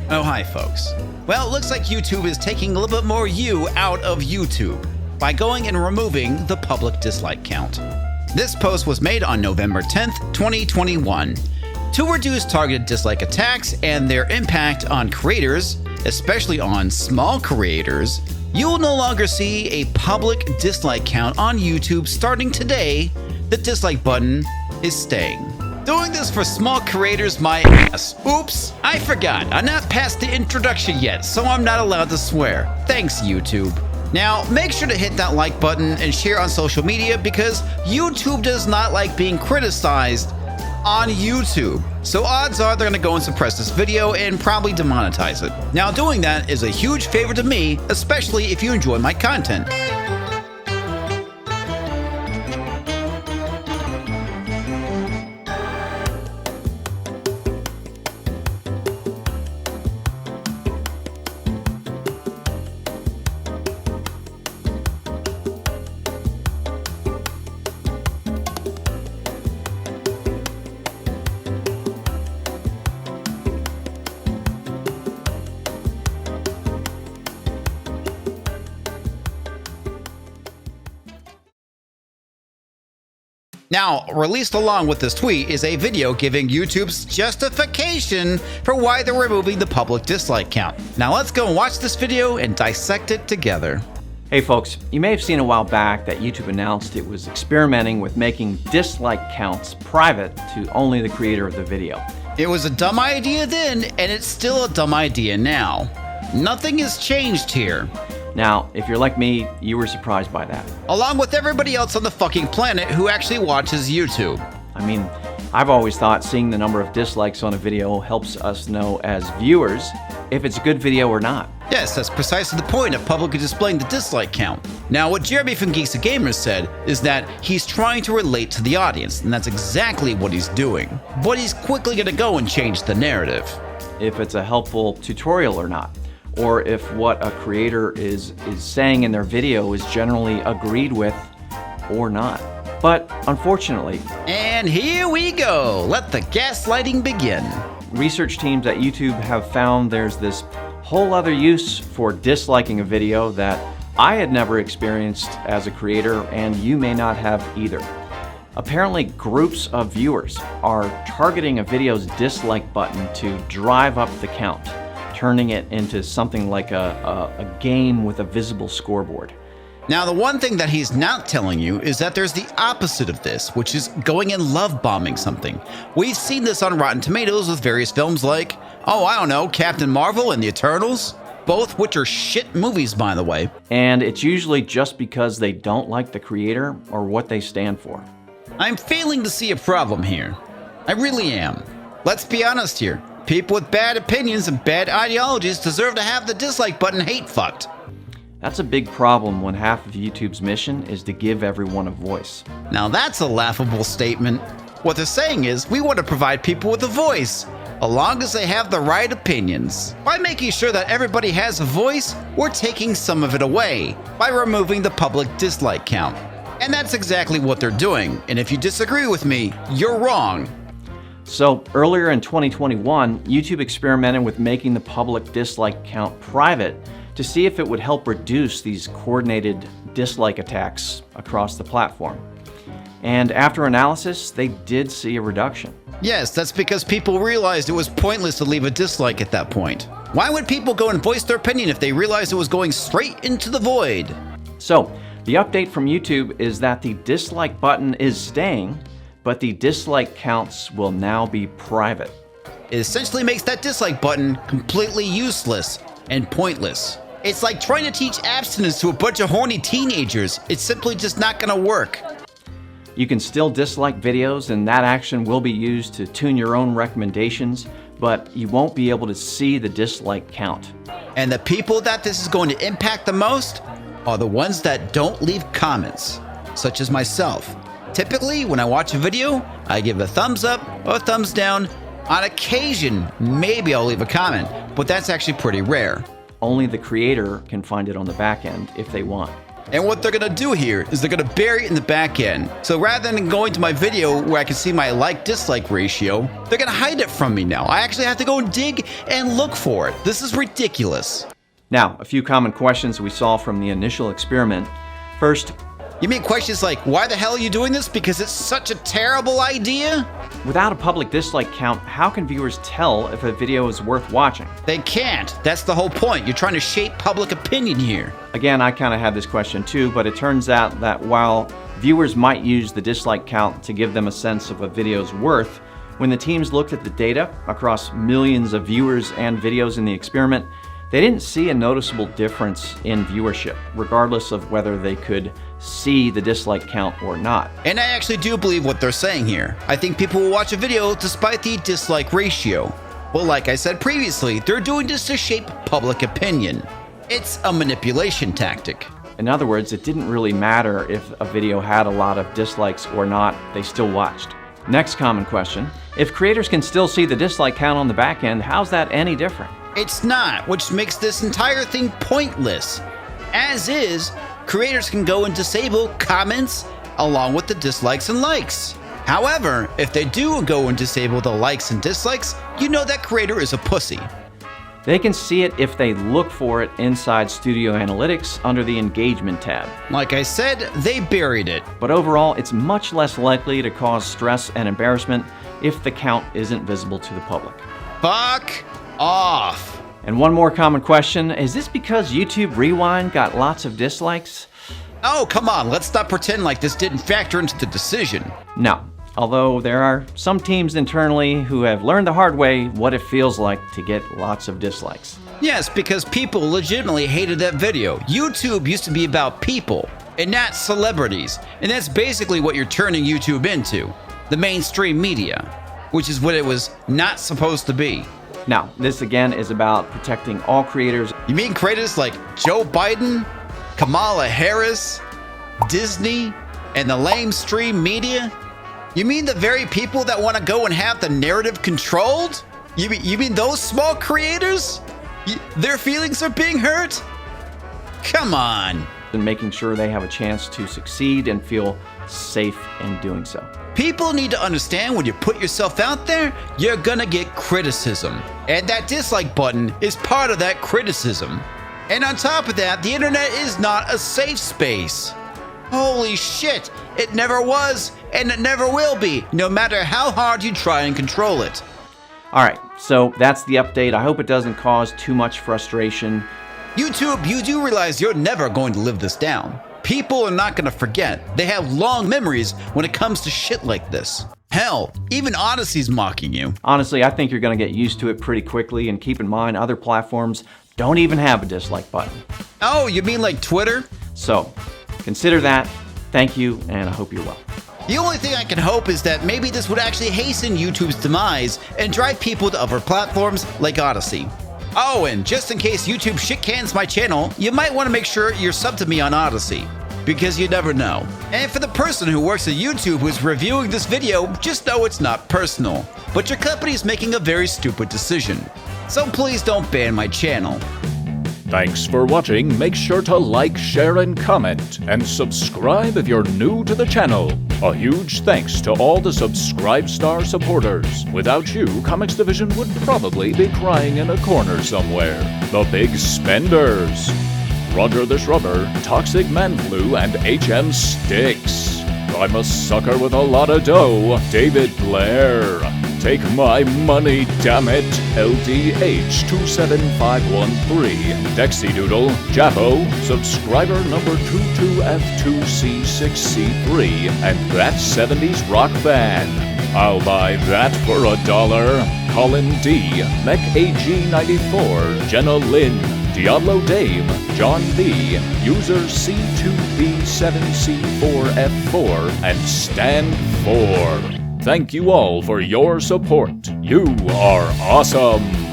Oh, hi folks. Well, it looks like YouTube is taking a little bit more you out of YouTube by going and removing the public dislike count. This post was made on November 10th, 2021. To reduce targeted dislike attacks and their impact on creators, especially on small creators, you will no longer see a public dislike count on YouTube starting today. The dislike button is staying. Doing this for small creators, my ass. Oops, I forgot. I'm not past the introduction yet, so I'm not allowed to swear. Thanks, YouTube. Now, make sure to hit that like button and share on social media because YouTube does not like being criticized on YouTube. So odds are they're gonna go and suppress this video and probably demonetize it. Now, doing that is a huge favor to me, especially if you enjoy my content. Now, released along with this tweet is a video giving YouTube's justification for why they're removing the public dislike count. Now let's go and watch this video and dissect it together. Hey folks, you may have seen a while back that YouTube announced it was experimenting with making dislike counts private to only the creator of the video. It was a dumb idea then, and it's still a dumb idea now. Nothing has changed here. Now, if you're like me, you were surprised by that. Along with everybody else on the fucking planet who actually watches YouTube. I mean, I've always thought seeing the number of dislikes on a video helps us know as viewers if it's a good video or not. Yes, that's precisely the point of publicly displaying the dislike count. Now, what Jeremy from Geeks and Gamers said is that he's trying to relate to the audience, and that's exactly what he's doing. But he's quickly gonna go and change the narrative. If it's a helpful tutorial or not, or if what a creator is saying in their video is generally agreed with or not. But unfortunately... And here we go! Let the gaslighting begin. Research teams at YouTube have found there's this whole other use for disliking a video that I had never experienced as a creator, and you may not have either. Apparently, groups of viewers are targeting a video's dislike button to drive up the count, turning it into something like a game with a visible scoreboard. Now, the one thing that he's not telling you is that there's the opposite of this, which is going and love bombing something. We've seen this on Rotten Tomatoes with various films like, oh, I don't know, Captain Marvel and the Eternals, both which are shit movies, by the way. And it's usually just because they don't like the creator or what they stand for. I'm failing to see a problem here. I really am. Let's be honest here. People with bad opinions and bad ideologies deserve to have the dislike button hate fucked. That's a big problem when half of YouTube's mission is to give everyone a voice. Now that's a laughable statement. What they're saying is we want to provide people with a voice, as long as they have the right opinions. By making sure that everybody has a voice, we're taking some of it away by removing the public dislike count. And that's exactly what they're doing. And if you disagree with me, you're wrong. So earlier in 2021, YouTube experimented with making the public dislike count private to see if it would help reduce these coordinated dislike attacks across the platform. And after analysis, they did see a reduction. Yes, that's because people realized it was pointless to leave a dislike at that point. Why would people go and voice their opinion if they realized it was going straight into the void? So the update from YouTube is that the dislike button is staying, but the dislike counts will now be private. It essentially makes that dislike button completely useless and pointless. It's like trying to teach abstinence to a bunch of horny teenagers. It's simply just not gonna work. You can still dislike videos, and that action will be used to tune your own recommendations, but you won't be able to see the dislike count. And the people that this is going to impact the most are the ones that don't leave comments, such as myself. Typically, when I watch a video, I give a thumbs up or a thumbs down. On occasion, maybe I'll leave a comment, but that's actually pretty rare. Only the creator can find it on the back end if they want. And what they're gonna do here is they're gonna bury it in the back end. So rather than going to my video where I can see my like-dislike ratio, they're gonna hide it from me now. I actually have to go and dig and look for it. This is ridiculous. Now, a few common questions we saw from the initial experiment. First, you mean questions like, why the hell are you doing this? Because it's such a terrible idea? without a public dislike count, how can viewers tell if a video is worth watching? They can't. That's the whole point. You're trying to shape public opinion here. Again, I kind of had this question too, but it turns out that while viewers might use the dislike count to give them a sense of a video's worth, when the teams looked at the data across millions of viewers and videos in the experiment, they didn't see a noticeable difference in viewership, regardless of whether they could see the dislike count or not. And I actually do believe what they're saying here. I think people will watch a video despite the dislike ratio. Well, like I said previously, they're doing this to shape public opinion. It's a manipulation tactic. In other words, it didn't really matter if a video had a lot of dislikes or not, they still watched. Next common question, if creators can still see the dislike count on the back end, how's that any different? It's not, which makes this entire thing pointless. As is, creators can go and disable comments along with the dislikes and likes. However, if they do go and disable the likes and dislikes, you know that creator is a pussy. They can see it if they look for it inside Studio Analytics under the Engagement tab. Like I said, they buried it. But overall, it's much less likely to cause stress and embarrassment if the count isn't visible to the public. Fuck off. And one more common question, is this because YouTube Rewind got lots of dislikes? Oh, come on, let's not pretend like this didn't factor into the decision. No, although there are some teams internally who have learned the hard way what it feels like to get lots of dislikes. Yes, because people legitimately hated that video. YouTube used to be about people and not celebrities. And that's basically what you're turning YouTube into. The mainstream media, which is what it was not supposed to be. Now, this again is about protecting all creators. You mean creators like Joe Biden, Kamala Harris, Disney, and the lamestream media? You mean the very people that want to go and have the narrative controlled? You mean those small creators? Their feelings are being hurt? Come on. And making sure they have a chance to succeed and feel safe in doing so. People need to understand when you put yourself out there, you're gonna get criticism. And that dislike button is part of that criticism. And on top of that, the internet is not a safe space. Holy shit, it never was, and it never will be, no matter how hard you try and control it. Alright, so that's the update. I hope it doesn't cause too much frustration. YouTube, you do realize you're never going to live this down. People are not going to forget. They have long memories when it comes to shit like this. Hell, even Odyssey's mocking you. Honestly, I think you're going to get used to it pretty quickly, and keep in mind other platforms don't even have a dislike button. Oh, you mean like Twitter? So, consider that. Thank you, and I hope you're well. The only thing I can hope is that maybe this would actually hasten YouTube's demise and drive people to other platforms like Odyssey. Oh, and just in case YouTube shit cans my channel, you might want to make sure you're subbed to me on Odyssey, because you never know. And for the person who works at YouTube who's reviewing this video, just know it's not personal, but your company's making a very stupid decision. So please don't ban my channel. Thanks for watching. Make sure to like, share, and comment, and subscribe if you're new to the channel. A huge thanks to all the Subscribe Star supporters. Without you, Comix Division would probably be crying in a corner somewhere. The big spenders: Roger the Shrubber, Toxic Manflu, and HMStix. I'm a sucker with a lot of dough, David Blair. Take my money, damn it, LDH 27513, Dexidoodle, J.A.F.O, subscriber number 22F2C6C3, and that 70s-rock-fan. I'll buy that for $1. Colin D, Mech AG94, Jenna Lyn, DiabloDame, John B, user C2B7C4F4, and Stand 4. Thank you all for your support. You are awesome!